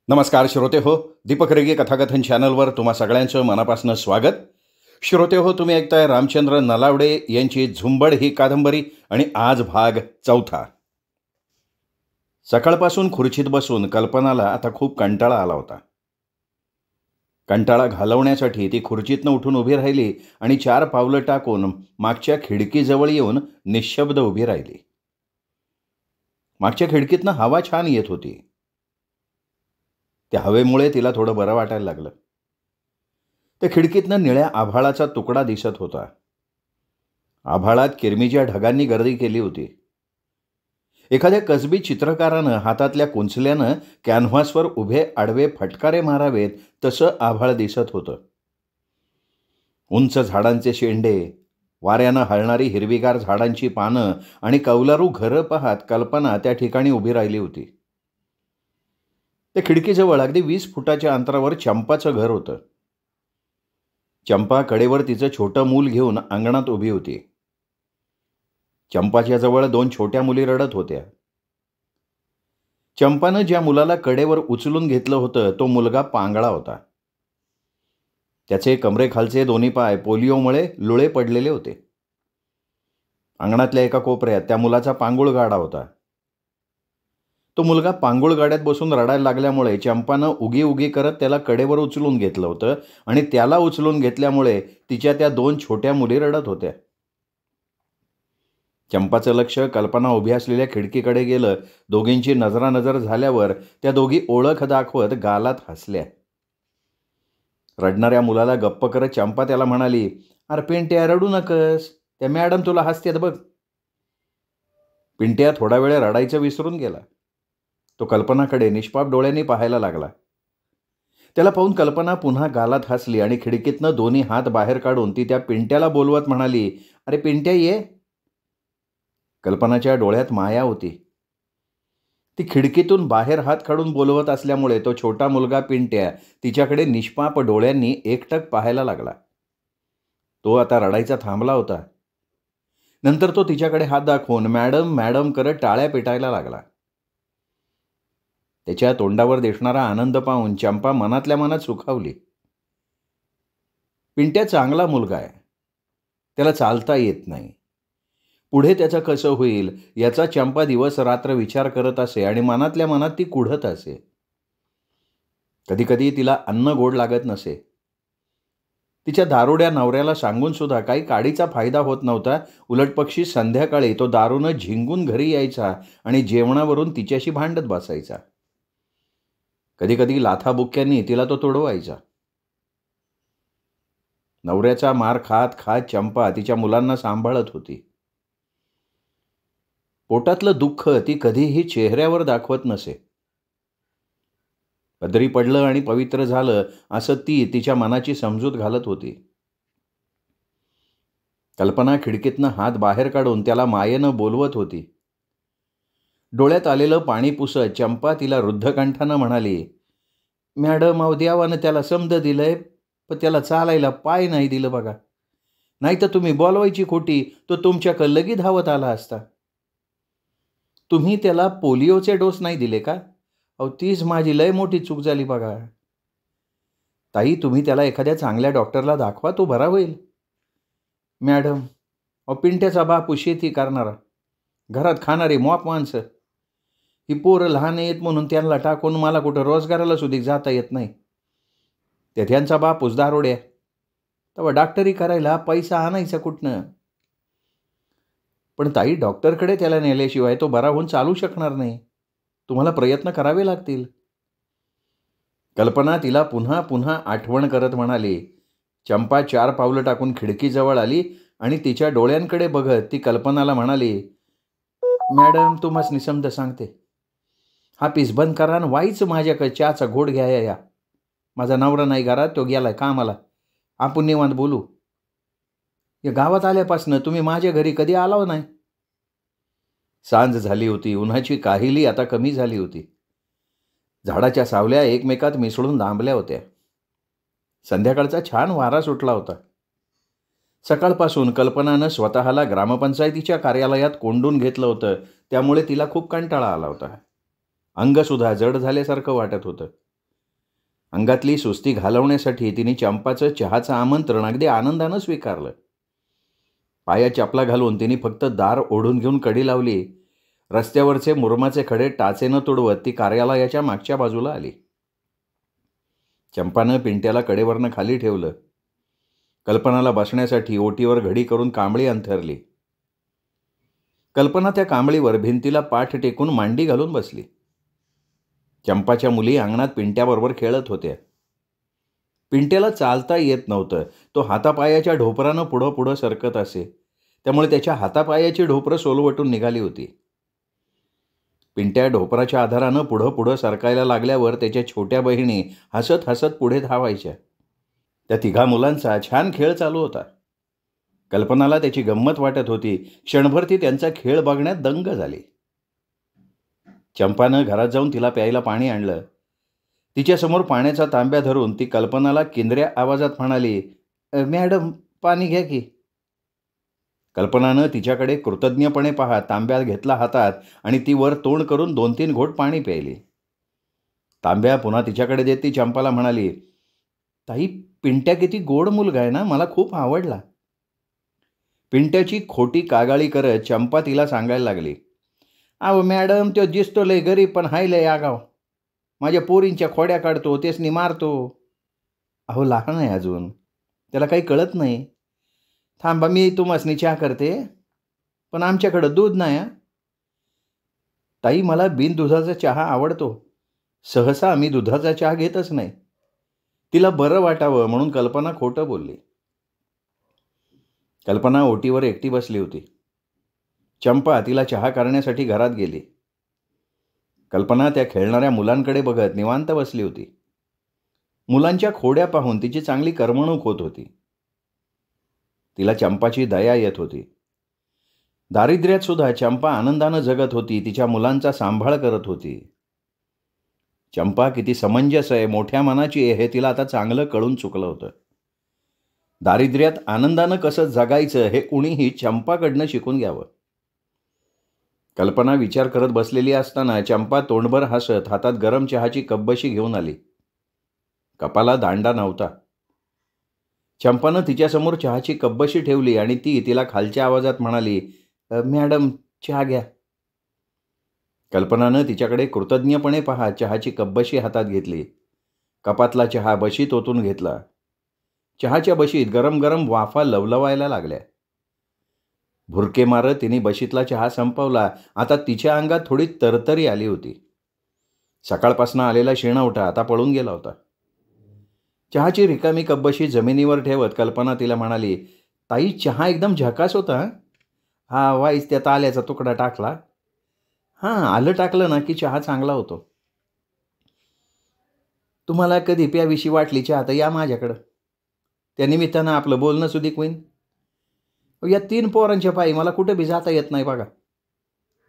नमस्कार श्रोते हो, दीपक रेगे कथाकथन चॅनलवर तुम्हा सगळ्यांचं मनापासून स्वागत. श्रोते हो, तुम्ही ऐकताय रामचंद्र नलावडे यांची झुंबड ही कादंबरी आणि आज भाग 4. सकाळपासून खुर्चीत बसून कल्पनाला आता खूप कंटाळा आला होता. कंटाळा घालवण्यासाठी ती खुर्चीतनं उठून उभी राहिली आणि 4 पावलं टाकून मागच्या खिडकीजवळ येऊन निशब्द उभी राहिली. मागच्या खिडकीतनं हवा छान येत होती. त्या हवेमुळे तिला थोडं बरं वाटायला लागलं. त्या खिडकीतनं निळ्या आभाळाचा तुकडा दिसत होता. आभाळात किरमीच्या ढगांनी गर्दी केली होती. एखाद्या कसबी चित्रकारानं हातातल्या कुंचल्यानं कॅनव्हासवर उभे आडवे फटकारे मारावेत तसं आभाळ दिसत होतं. उंच झाडांचे शेंडे, वाऱ्यानं हलणारी हिरवीगार झाडांची पानं आणि कौलारू घरं पाहत कल्पना त्या ठिकाणी उभी राहिली होती. त्या खिडकीजवळ अगदी 20 फुटाच्या अंतरावर चंपाचं घर होतं. चंपा कडेवर तिचं छोटं मूल घेऊन अंगणात उभी होती. चंपाच्या जवळ 2 छोट्या मुली रडत होत्या. चंपानं ज्या मुलाला कडेवर उचलून घेतलं होतं तो मुलगा पांगळा होता. त्याचे कमरेखालचे दोन्ही पाय पोलिओमुळे लुळे पडलेले होते. अंगणातल्या एका कोपऱ्यात त्या मुलाचा पांगुळ गाडा होता. तो मुलगा पांगुळ गाड्यात बसून रडायला लागल्यामुळे चंपानं उगी करत त्याला कडेवर उचलून घेतलं होतं आणि त्याला उचलून घेतल्यामुळे तिच्या त्या 2 छोट्या मुली रडत होत्या. चंपाचं लक्ष कल्पना उभी असलेल्या खिडकीकडे गेलं. दोघींची नजरानजर झाल्यावर त्या दोघी ओळख दाखवत गालात हसल्या. रडणाऱ्या मुलाला गप्प करत चंपा त्याला म्हणाली, "अरे पिंट्या, रडू नकस, त्या मॅडम तुला हसत्यात बघ." पिंट्या थोडा वेळ रडायचं विसरून गेला. तो कल्पनाकडे निष्पाप डोळ्यांनी पाहायला लागला. त्याला पाहून कल्पना पुन्हा गालात हसली आणि खिडकीतनं दोन्ही हात बाहेर काढून ती त्या पिंट्याला बोलवत म्हणाली, "अरे पिंट्या ये." कल्पनाच्या डोळ्यात माया होती. ती खिडकीतून बाहेर हात काढून बोलवत असल्यामुळे तो छोटा मुलगा पिंट्या तिच्याकडे निष्पाप डोळ्यांनी एकटक पाहायला लागला. तो आता रडायचा थांबला होता. नंतर तो तिच्याकडे हात दाखवून मॅडम मॅडम करत टाळ्या पेटायला लागला. त्याच्या तोंडावर दिसणारा आनंद पाहून चंपा मनातल्या मनात सुखावली. पिंट्या चांगला मुलगा आहे. त्याला चालता येत नाही. पुढे त्याचं कसं होईल याचा चंपा दिवस रात्र विचार करत असे आणि मनातल्या मनात ती कुढत असे. कधीकधी तिला अन्न गोड लागत नसे. तिच्या दारुड्या नवऱ्याला सांगून सुद्धा काही काडीचा फायदा होत नव्हता. उलटपक्षी संध्याकाळी तो दारूनं झिंगून घरी यायचा आणि जेवणावरून तिच्याशी भांडत बसायचा. कधीकधी लाथाबुक्क्यांनी तिला तो तोडवायचा. नवऱ्याचा मार खात खात चंपा तिच्या मुलांना सांभाळत होती. पोटातलं दुःख ती कधीही चेहऱ्यावर दाखवत नसे. पदरी पडलं आणि पवित्र झालं असं ती तिच्या मनाची समजूत घालत होती. कल्पना खिडकीतनं हात बाहेर काढून त्याला मायेनं बोलवत होती. डोळ्यात आलेलं पाणी पुसत चंपा तिला रुद्धकंठानं म्हणाली, "मॅडम, अहो देवानं त्याला समज दिलंय, पण त्याला चालायला पाय नाही दिलं बघा. नाही तर तुम्ही बोलवायची खोटी तो तुमच्याकडं लगी धावत आला असता. तुम्ही त्याला पोलिओचे डोस नाही दिले का? अहो तीच माझी लय मोठी चूक झाली बघा. ताई, तुम्ही त्याला एखाद्या चांगल्या डॉक्टरला दाखवा, तो बरा होईल." "मॅडम, अहो पिंट्याचा बापू शेती करणारा, घरात खाणारी मॉप माणसं. ही पोरं लहान आहेत म्हणून त्यांना टाकून मला कुठं रोजगाराला सुद्धा जाता येत नाही. त्या त्यांचा बापूस दारोड्या, तेव्हा डॉक्टरी करायला पैसा आणायचा कुठनं? पण ताई, डॉक्टरकडे त्याला नेल्याशिवाय तो बरा होऊन चालू शकणार नाही. तुम्हाला प्रयत्न करावे लागतील." कल्पना तिला पुन्हा पुन्हा आठवण करत म्हणाली. चंपा 4 पावलं टाकून खिडकीजवळ आली आणि तिच्या डोळ्यांकडे बघत ती कल्पनाला म्हणाली, "मॅडम, तुम्हासनी समज सांगते. हा पीस बंद करा आणि वाईच माझ्याकडे चहाचा घोट घ्या. या माझा नवरा नाही घरात, तो गेलाय कामाला. आपण निवांत बोलू. या गावात आल्यापासनं तुम्ही माझ्या घरी कधी आलाव नाही." सांज झाली होती. उन्हाची काहिली आता कमी झाली होती. झाडाच्या सावल्या एकमेकात मिसळून लांबल्या होत्या. संध्याकाळचा छान वारा सुटला होता. सकाळपासून कल्पनानं स्वतःला ग्रामपंचायतीच्या कार्यालयात कोंडून घेतलं होतं. त्यामुळे तिला खूप कंटाळा आला होता. अंगसुद्धा जड झाल्यासारखं वाटत होतं. अंगातली सुस्ती घालवण्यासाठी तिने चंपाचं चहाचं आमंत्रण अगदी आनंदानं स्वीकारलं. पायात चपला घालून तिने फक्त दार ओढून घेऊन कडी लावली. रस्त्यावरचे मुरमाचे खडे टाचेनं तुडवत ती कार्यालयाच्या मागच्या बाजूला आली. चंपानं पिंट्याला कडेवरनं खाली ठेवलं. कल्पनाला बसण्यासाठी ओटीवर घडी करून कांबळी अंथरली. कल्पना त्या कांबळीवर भिंतीला पाठ टेकून मांडी घालून बसली. चंपाच्या मुली अंगणात पिंट्याबरोबर खेळत होत्या. पिंट्याला चालता येत नव्हतं. तो हातापायाच्या ढोपरानं पुढं पुढं सरकत असे. त्यामुळे त्याच्या हातापायाची ढोपरं सोलवटून निघाली होती. पिंट्या ढोपराच्या आधारानं पुढं पुढं सरकायला लागल्यावर त्याच्या छोट्या बहिणी हसत हसत पुढे धावायच्या. त्या तिघा मुलांचा छान खेळ चालू होता. कल्पनाला त्याची गंमत वाटत होती. क्षणभर ती त्यांचा खेळ बघण्यात दंग झाली. चंपानं घरात जाऊन तिला प्यायला पाणी आणलं. तिच्यासमोर पाण्याचा तांब्या धरून ती कल्पनाला किंद्र्या आवाजात म्हणाली, मॅडम पाणी घ्या की. कल्पनानं तिच्याकडे कृतज्ञपणे पाहत तांब्या घेतला हातात आणि ती वर तोंड करून 2-3 घोट पाणी प्यायली. तांब्या पुन्हा तिच्याकडे देत ती चंपाला म्हणाली, ताई पिंट्या किती गोड मुलगा आहे ना, मला खूप आवडला. पिंट्याची खोटी कागाळी करत चंपा तिला सांगायला लागली, अहो मॅडम तो दिसतो लय गरीब पण हाय लय आगाव. माझ्या पोरींच्या खोड्या काढतो, तेसनी मारतो. अहो लहान आहे अजून, त्याला काही कळत नाही. थांबा मी तुम्हासनी चहा करते, पण आमच्याकडं दूध नाही. ताई मला बिन दुधाचा चहा आवडतो. सहसा आम्ही दुधाचा चहा घेतच नाही. तिला बरं वाटावं म्हणून कल्पना खोटं बोलली. कल्पना ओटीवर एकटी बसली होती. चंपा तिला चहा करण्यासाठी घरात गेली. कल्पना त्या खेळणाऱ्या मुलांकडे बघत निवांत बसली होती. मुलांच्या खोड्या पाहून तिची चांगली करमणूक होत होती. तिला चंपाची दया येत होती. दारिद्र्यात सुद्धा चंपा आनंदानं जगत होती. तिच्या मुलांचा सांभाळ करत होती. चंपा किती समंजस आहे, मोठ्या मनाची आहे हे तिला आता चांगलं कळून चुकलं होतं. दारिद्र्यात आनंदानं कसं जगायचं हे कुणीही चंपाकडनं शिकून घ्यावं. कल्पना विचार करत बसलेली असताना चंपा तोंडभर हसत हातात गरम चहाची कपबशी घेऊन आली. कपाला दांडा नव्हता. चंपानं तिच्यासमोर चहाची कपबशी ठेवली आणि ती तिला खालच्या आवाजात म्हणाली, मॅडम चहा घ्या. कल्पनानं तिच्याकडे कृतज्ञपणे पाहत चहाची कपबशी हातात घेतली. कपातला चहा बशीत ओतून घेतला. चहाच्या बशीत गरम गरम वाफा लवलवायला लागल्या. भुरके मारत तिने बशीतला चहा संपवला. आता तिच्या अंगात थोडी तरतरी आली होती. सकाळपासून आलेला शिणवठा आता पळून गेला होता. चहाची रिकामी कपबशी जमिनीवर ठेवत कल्पना तिला म्हणाली, ताई चहा एकदम झकास होता. हा वाईस त्यात आल्याचा तुकडा टाकला. हां आलं टाकलं ना की चहा चांगला होतो. तुम्हाला कधी प्याविषयी वाटली चहा तर या माझ्याकडं. त्या निमित्तानं आपलं बोलणं सुधीक होईन. या 3 पोरांच्या पायी मला कुठं बी जाता येत नाही बघा.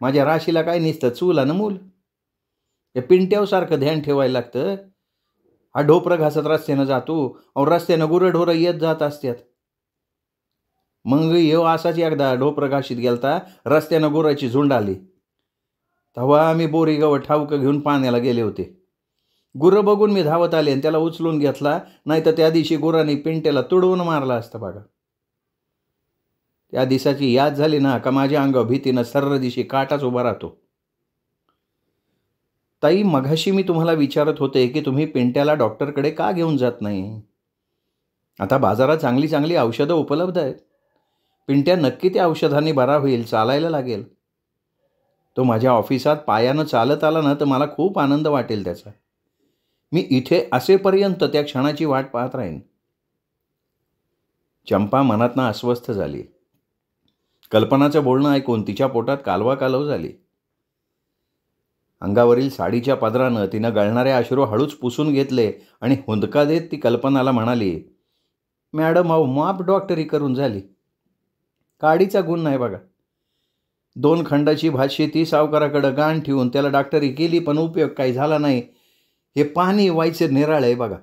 माझ्या राशीला काय निसतं चूल आणि मूल. या पिंट्यावसारखं ध्यान ठेवायला लागतं. हा ढोपरं घासत रस्त्यानं जातो, और रस्त्यानं गुरंढोरं येत जात असतात. मग येऊ असाच एकदा ढोपरं घाशीत गेलता, रस्त्यानं गुराची झुंड आली. तेव्हा आम्ही बोरी गवत ठाऊकं घेऊन पाण्याला गेले होते. गुरं बघून मी धावत आले आणि त्याला उचलून घेतला, नाही तर त्या दिवशी गुरांनी पिंट्याला तुडवून मारला असतं बघा. त्या दिवसाची याद झाली ना का माझ्या अंगावर भीतीनं सर्र दिवशी काटाच उभा राहतो. ताई मघाशी मी तुम्हाला विचारत होते की तुम्ही पिंट्याला डॉक्टरकडे का घेऊन जात नाही. आता बाजारात चांगली चांगली औषधं उपलब्ध आहेत. पिंट्या नक्की त्या औषधांनी बरा होईल, चालायला लागेल. तो माझ्या ऑफिसात पायानं चालत आला ना तर मला खूप आनंद वाटेल त्याचा. मी इथे असेपर्यंत त्या क्षणाची वाट पाहत राहीन. चंपा मनातनं अस्वस्थ झाली. कल्पनाचं बोलणं ऐकून तिच्या पोटात कालवा कालव झाली. अंगावरील साडीच्या पदरानं तिनं गळणारे अश्रू हळूच पुसून घेतले आणि हुंदका देत ती कल्पनाला म्हणाली, मॅडम अहो माप डॉक्टरी करून झाली. काडीचा गुण नाही बघा. 2 खंडाची भाजी ती सावकाराकडं गाण ठेवून त्याला डॉक्टरी केली पण उपयोग काही झाला नाही. हे पाणी व्हायचं निराळ आहे बघा.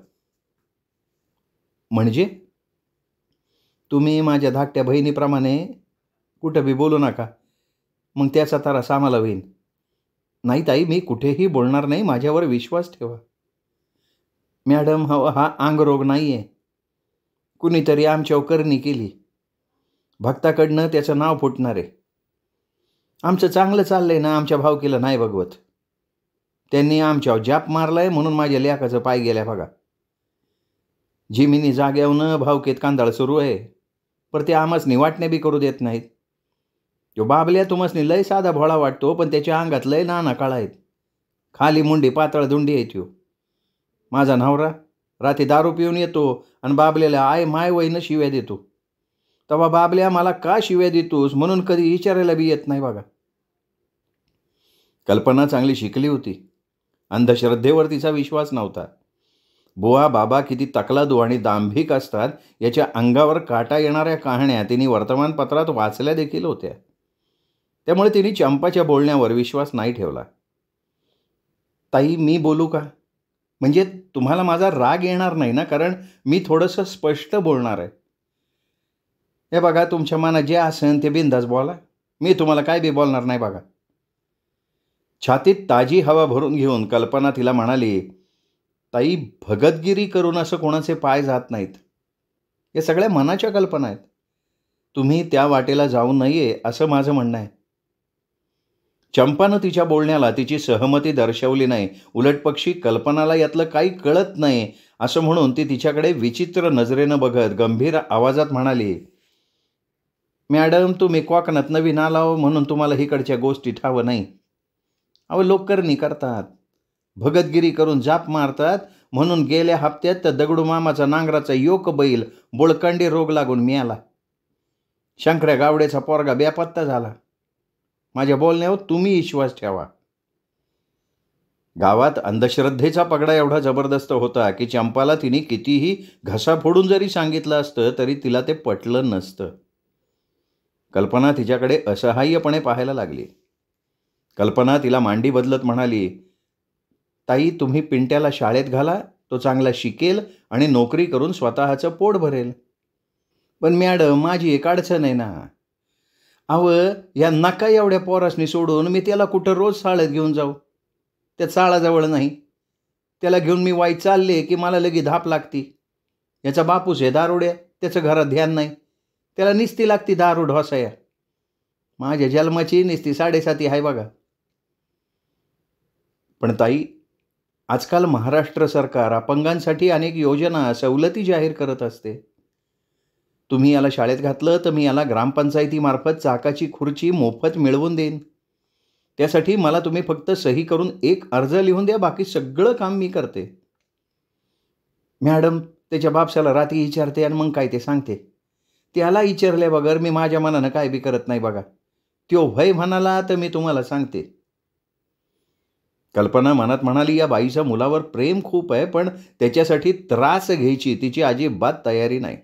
म्हणजे तुम्ही माझ्या धाकट्या बहिणीप्रमाणे कुठं बी बोलू नका, मग त्याचा त्रास आम्हाला होईल. नाही ताई मी कुठेही बोलणार नाही, माझ्यावर विश्वास ठेवा. मॅडम, हा अंगरोग नाही आहे. कुणीतरी आमच्यावर करणी केली. भक्ताकडनं त्याचं नाव फुटणार आहे. आमचं चांगलं चाललंय ना, आमच्या भावकीला नाही बघवत. त्यांनी आमच्यावर जाप मारलाय म्हणून माझ्या लेकाचं पाय गेल्या बघा. जिमिनी जाग्यावनं भावकीत कांदाळ सुरू आहे, पण ते आम्हासनी वाटण्या बी करू देत नाहीत. तो बाबल्या तुम्हासनी लय साधा भोळा वाटतो, पण त्याच्या अंगात लय नाना काळा आहेत. खाली मुंडी पातळ धुंडी आहे त्यो. माझा नवरा रात्री दारू पिऊन येतो आणि बाबल्याला आय माय वयनं शिव्या देतो. तेव्हा बाबल्या मला का शिव्या देतोस म्हणून कधी विचारायला बी येत नाही बघा. कल्पना चांगली शिकली होती. अंधश्रद्धेवर तिचा विश्वास नव्हता. बुवा बाबा किती तकलादू आणि दांभिक असतात याच्या अंगावर काटा येणाऱ्या कहाण्या तिने वर्तमानपत्रात वाचल्या देखील होत्या. त्यामुळे तिने चंपाच्या बोलण्यावर विश्वास नाही ठेवला. ताई, मी बोलू का? म्हणजे तुम्हाला माझा राग येणार नाही ना, कारण मी थोडंसं स्पष्ट बोलणार आहे. हे बघा, तुमच्या मनात जे असेल ते बिंदास बोला. मी तुम्हाला काय बी बोलणार नाही बघा. छातीत ताजी हवा भरून घेऊन कल्पना तिला म्हणाली, ताई, भगतगिरी करून असं कोणाचे पाय जात नाहीत. या सगळ्या मनाच्या कल्पना आहेत. तुम्ही त्या वाटेला जाऊ नये असं माझं म्हणणं आहे. चंपानं तिच्या बोलण्याला तिची सहमती दर्शवली नाही. उलटपक्षी कल्पनाला यातलं काही कळत नाही असं म्हणून ती तिच्याकडे विचित्र नजरेनं बघत गंभीर आवाजात म्हणाली, मॅडम, तुम्ही कोकणात नवीन आलाव म्हणून तुम्हाला इकडच्या गोष्टी ठावं नाही. अहो, लोक करणी करतात, भगतगिरी करून जाप मारतात म्हणून गेल्या हप्त्यात तर दगडू मामाचा नांगराचा योक बैल बोळकांडी रोग लागून मिळाला. शंकऱ्या गावड्याचा पोरगा बेपत्ता झाला. माझ्या बोलण्यावर तुम्ही विश्वास ठेवा. गावात अंधश्रद्धेचा पगडा एवढा जबरदस्त होता की चंपाला तिने कितीही घसा फोडून जरी सांगितलं असतं तरी तिला ते पटलं नसतं. कल्पना तिच्याकडे असहाय्यपणे पाहायला लागली. कल्पना तिला मांडी बदलत म्हणाली, ताई, तुम्ही पिंट्याला शाळेत घाला, तो चांगला शिकेल आणि नोकरी करून स्वतःचं पोट भरेल. पण मॅडम, माझी एक अडचण आहे ना. अहो, या नका एवढ्या पोरासनी सोडून मी त्याला कुठं रोज शाळेत घेऊन जाऊ? त्या चाळाजवळ नाही. त्याला घेऊन मी वाई चालले की मला लगी धाप लागती. याचा बापूस आहे दारुड्या, त्याचं घरात ध्यान नाही. त्याला निस्ती लागती दारू ढोसाया. माझ्या जन्माची निस्ती 7.5 आहे बघा. पण ताई, आजकाल महाराष्ट्र सरकार अपंगांसाठी अनेक योजना, सवलती जाहीर करत असते. तुम्ही याला शाळेत घातलं तर मी याला ग्रामपंचायतीमार्फत चाकाची खुर्ची मोफत मिळवून देईन. त्यासाठी मला तुम्ही फक्त सही करून एक अर्ज लिहून द्या, बाकी सगळं काम मी करते. मॅडम, त्याच्या बापसाला रात्री विचारते आणि मग काय ते सांगते. त्याला विचारल्या बगर मी माझ्या मनानं काय बी करत नाही बघा. त्यो भय म्हणाला तर मी तुम्हाला सांगते. कल्पना मनात म्हणाली, या बाईच्या मुलावर प्रेम खूप आहे, पण त्याच्यासाठी त्रास घ्यायची तिची अजिबात तयारी नाही.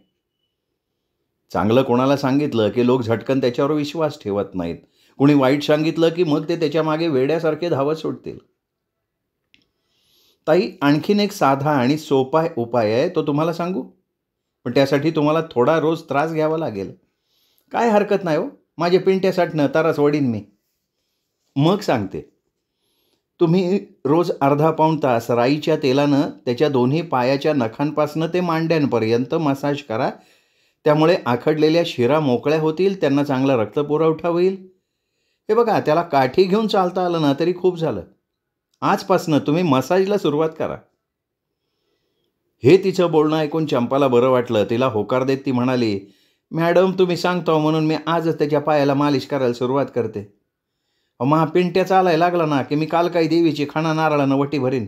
चांगलं कोणाला सांगितलं की लोक झटकन त्याच्यावर विश्वास ठेवत नाहीत. कुणी वाईट सांगितलं की मग ते त्याच्या मागे वेड्यासारखे धावत सुटतील. ताई, आणखीन एक साधा आणि सोपा उपाय आहे, तो तुम्हाला सांगू. पण त्यासाठी तुम्हाला थोडा रोज त्रास घ्यावा लागेल. काय हरकत नाही हो, माझ्या पिंट्यासाठीनं तारास वडीन मी. मग सांगते. तुम्ही रोज अर्धा पाऊण तास राईच्या तेलानं त्याच्या दोन्ही पायाच्या नखांपासनं ते मांड्यांपर्यंत मसाज करा. त्यामुळे आखडलेल्या शिरा मोकळ्या होतील, त्यांना चांगला रक्तपुरवठा होईल. हे बघा, त्याला काठी घेऊन चालता आलं ना तरी खूप झालं. आजपासनं तुम्ही मसाजला सुरुवात करा. हे तिचं बोलणं ऐकून चंपाला बरं वाटलं. तिला होकार देत ती म्हणाली, मॅडम, तुम्ही सांगतो म्हणून मी आजच त्याच्या पायाला मालिश करायला सुरुवात करते. महा पिंट्या चालायला लागला ना की मी काल काही देवीची खाणा नारळानं वटी भरीन.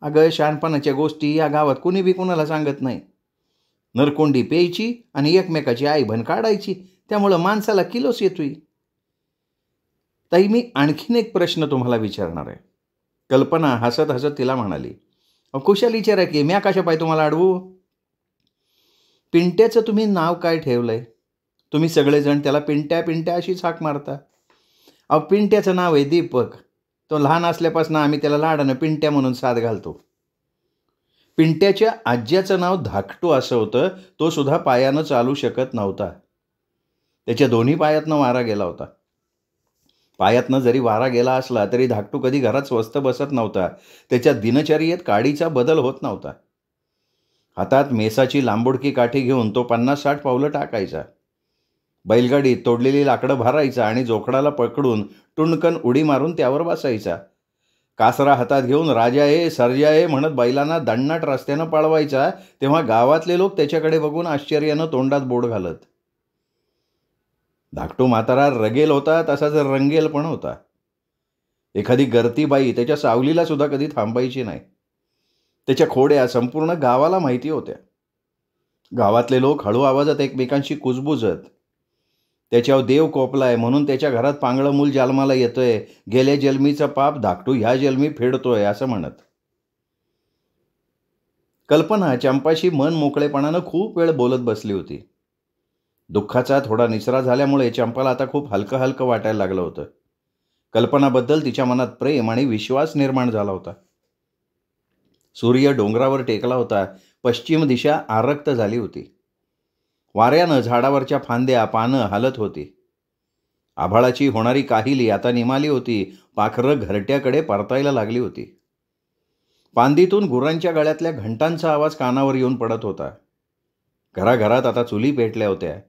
अगं, शहाणपणाच्या गोष्टी या गावात कुणी बी कुणाला सांगत नाही. नरकोंडी प्यायची आणि एकमेकाची आईभन काढायची, त्यामुळं माणसाला किलोस येतोय. ताई, मी आणखीन एक प्रश्न तुम्हाला विचारणार आहे. कल्पना हसत हसत तिला म्हणाली, कुशाल विचारा की, म्या कशा पाय तुम्हाला अडवू. पिंट्याचं तुम्ही नाव काय ठेवलंय? तुम्ही सगळेजण त्याला पिंट्या पिंट्या अशीच हाक मारता. अहो, पिंट्याचं नाव आहे दीपक. तो लहान असल्यापासून आम्ही त्याला लाडानं पिंट्या म्हणून साथ घालतो. पिंट्याच्या आज्याचं नाव धाकटू असं होतं. तो सुद्धा पायानं चालू शकत नव्हता. त्याच्या दोन्ही पायातनं वारा गेला होता. पायातनं जरी वारा गेला असला तरी धाकटू कधी घरात स्वस्त बसत नव्हता. त्याच्या दिनचर्येत काडीचा बदल होत नव्हता. हातात मेसाची लांबुडकी काठी घेऊन तो 50-60 पावलं टाकायचा. बैलगाडीत तोडलेली लाकडं भरायचा आणि जोखडाला पकडून टुणकन उडी मारून त्यावर बसायचा. कासरा हातात घेऊन राजा ये सर्जा ये म्हणत बैलांना दणनाट रस्त्यानं पळवायचा. तेव्हा गावातले लोक त्याच्याकडे बघून आश्चर्यानं तोंडात बोट घालत. धाकटू म्हातारा रगेल होता तसाच रंगेल पण होता. एखादी गर्ती बाई त्याच्या सावलीला सुद्धा कधी थांबायची नाही. त्याच्या खोड्या संपूर्ण गावाला माहिती होत्या. गावातले लोक हळू आवाजात एकमेकांशी कुजबुजत. त्याच्यावर देव कोपलाय म्हणून त्याच्या घरात पांगळं मूल जन्माला येतोय, गेल्या जन्मीचं पाप धाकटू ह्या जन्मी फेडतोय असं म्हणत. कल्पना चंपाशी मन मोकळेपणानं खूप वेळ बोलत बसली होती. दुःखाचा थोडा निचरा झाल्यामुळे चंपाला आता खूप हलकं हलकं वाटायला लागलं होतं. कल्पनाबद्दल तिच्या मनात प्रेम आणि विश्वास निर्माण झाला होता. सूर्य डोंगरावर टेकला होता. पश्चिम दिशा आरक्त झाली होती. वाऱ्यानं झाडावरच्या फांद्या पानं हालत होती. आभाळाची होणारी काहिली आता निमाली होती. पाखरं घरट्याकडे परतायला लागली होती. पांदीतून गुरांच्या गळ्यातल्या घंटांचा आवाज कानावर येऊन पडत होता. घराघरात आता चुली पेटल्या होत्या.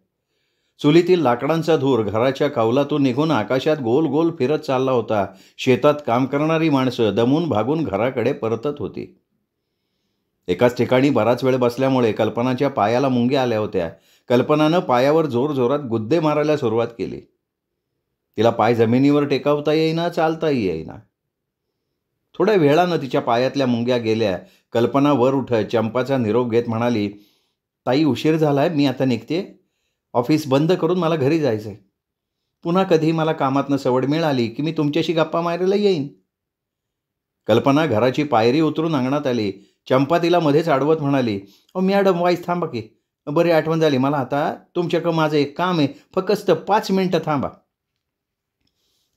चुलीतील लाकडांचा धूर घराच्या कौलातून निघून आकाशात गोल गोल फिरत चालला होता. शेतात काम करणारी माणसं दमून भागून घराकडे परतत होती. एकाच ठिकाणी बराच वेळ बसल्यामुळे कल्पनाच्या पायाला मुंग्या आल्या होत्या. कल्पनानं पायावर जोरजोरात गुद्दे मारायला सुरुवात केली. तिला पाय जमिनीवर टेकवता येईना, चालताही येईना. थोड्या वेळानं तिच्या पायातल्या मुंग्या गेल्या. कल्पना वर उठत चंपाचा निरोप घेत म्हणाली, ताई उशीर झालाय, मी आता निघते. ऑफिस बंद करून मला घरी जायचंय. पुन्हा कधी मला कामातनं सवड मिळाली की मी तुमच्याशी गप्पा मारायला येईन. कल्पना घराची पायरी उतरून अंगणात आली. चंपा तिला मध्येच अडवत म्हणाली, मॅडम वाईस थांबा की. बरी आठवण झाली मला आता. तुमच्याकडं माझं एक काम आहे, फक्त 5 मिनिटं थांबा.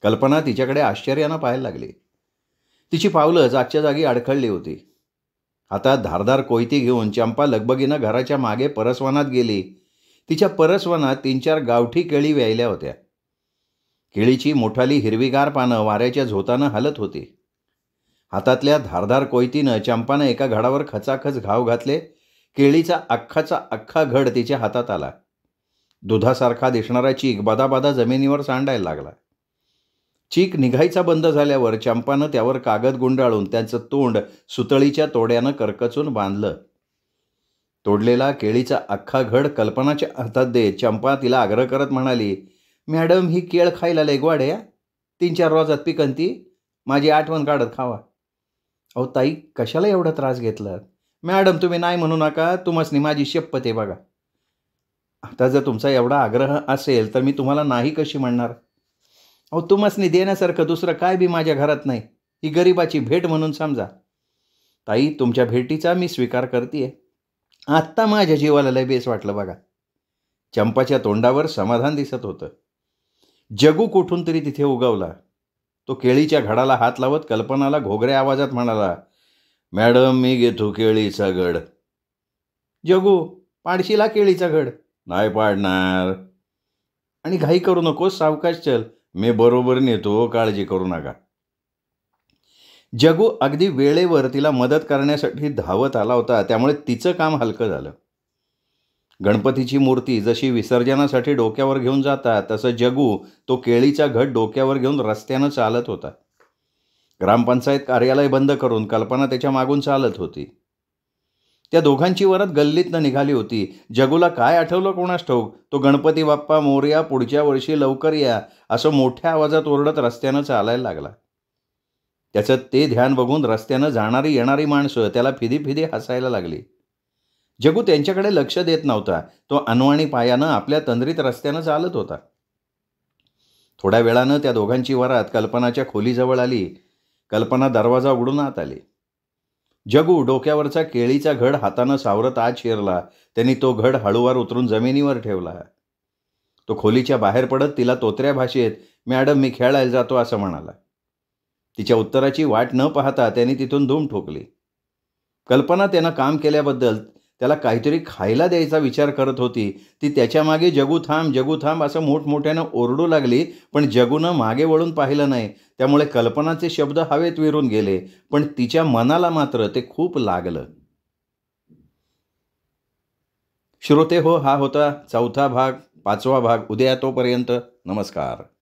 कल्पना तिच्याकडे आश्चर्यानं पाहायला लागली. तिची पावलं जागच्या जागी अडखळली होती. हातात धारदार कोयती घेऊन चंपा लगबगीनं घराच्या मागे परसवनात गेली. तिच्या परसवनात 3-4 गावठी केळी व्यायल्या होत्या. केळीची मोठाली हिरवीगार पानं वाऱ्याच्या झोतानं हलत होती. हातातल्या धारदार कोयतीनं चंपानं एका घडावर खचाखच घाव घातले. केळीचा अख्खाचा अख्खा घड तिच्या हातात आला. दुधासारखा दिसणारा चीक बदाबदा जमिनीवर सांडायला लागला. चीक निघायचा बंद झाल्यावर चंपानं त्यावर कागद गुंडाळून त्याचं तोंड सुतळीच्या तोड्यानं करकचून बांधलं. तोडलेला केळीचा अख्खा घड कल्पनाच्या हातात देत चंपा तिला आग्रह करत म्हणाली, मॅडम ही केळ खायला लय गोड आहे. 3-4 रोजात पिकन ती. माझी आठवण काढत खावा. अहो ताई, कशाला एवढा त्रास घेतला? मॅडम तुम्ही नाही म्हणू नका, तुम्हासनी माझी शपथ आहे बघा. आता जर तुमचा एवढा आग्रह असेल तर मी तुम्हाला नाही कशी म्हणणार? अहो तुम्हासनी देण्यासारखं दुसरं काय बी माझ्या घरात नाही. ही गरिबाची भेट म्हणून समजा. ताई तुमच्या भेटीचा मी स्वीकार करते. आत्ता माझ्या जीवाला लय बेस वाटलं बघा. चंपाच्या तोंडावर समाधान दिसत होतं. जगू कुठून तरी तिथे उगवला. तो केळीच्या घडाला हात लावत कल्पनाला घोगऱ्या आवाजात म्हणाला, मॅडम मी घेतो केळीचा घड. जगू पाडशीला केळीचा घड? नाही पाडणार. आणि घाई करू नकोस, सावकाश चल, मी बरोबर नेतो, काळजी करू नका. जगू अगदी वेळेवर तिला मदत करण्यासाठी धावत आला होता. त्यामुळे तिचं काम हलकं झालं. गणपतीची मूर्ती जशी विसर्जनासाठी डोक्यावर घेऊन जातात तसं जगू तो केळीचा घड डोक्यावर घेऊन रस्त्यानं चालत होता. ग्रामपंचायत कार्यालय बंद करून कल्पना त्याच्या मागून चालत होती. त्या दोघांची वरात गल्लीतनं निघाली होती. जगूला काय आठवलं कोणास ठाऊक, तो गणपती बाप्पा मोरया, पुढच्या वर्षी लवकर या असं मोठ्या आवाजात ओरडत रस्त्यानं चालायला लागला. त्याचं ते ध्यान बघून रस्त्यानं जाणारी येणारी माणसं त्याला फिदी फिदी हसायला लागली. जगू त्यांच्याकडे लक्ष देत नव्हता. तो अनवाणी पायानं आपल्या तंद्रीत रस्त्यानं चालत होता. थोड्या वेळानं त्या दोघांची वरात कल्पनाच्या खोलीजवळ आली. कल्पना दरवाजा उघडून आत आली. जगू डोक्यावरचा केळीचा घड हातानं सावरत आत शिरला. त्यांनी तो घड हळूवार उतरून जमिनीवर ठेवला. तो खोलीच्या बाहेर पडत तिला तोतऱ्या भाषेत, मॅडम मी खेळायला जातो असं म्हणाला. तिच्या उत्तराची वाट न पाहता त्यांनी तिथून धूम ठोकली. कल्पना त्यानं काम केल्याबद्दल त्याला काहीतरी खायला द्यायचा विचार करत होती. ती त्याच्यामागे जगू थांब, जगू थांब असं मोठमोठ्यानं ओरडू लागली, पण जगूनं मागे वळून पाहिलं नाही. त्यामुळे कल्पनाचे शब्द हवेत विरून गेले, पण तिच्या मनाला मात्र ते खूप लागलं. श्रोते हो, हा होता 4था भाग, 5वा भाग. उद्या तोपर्यंत नमस्कार.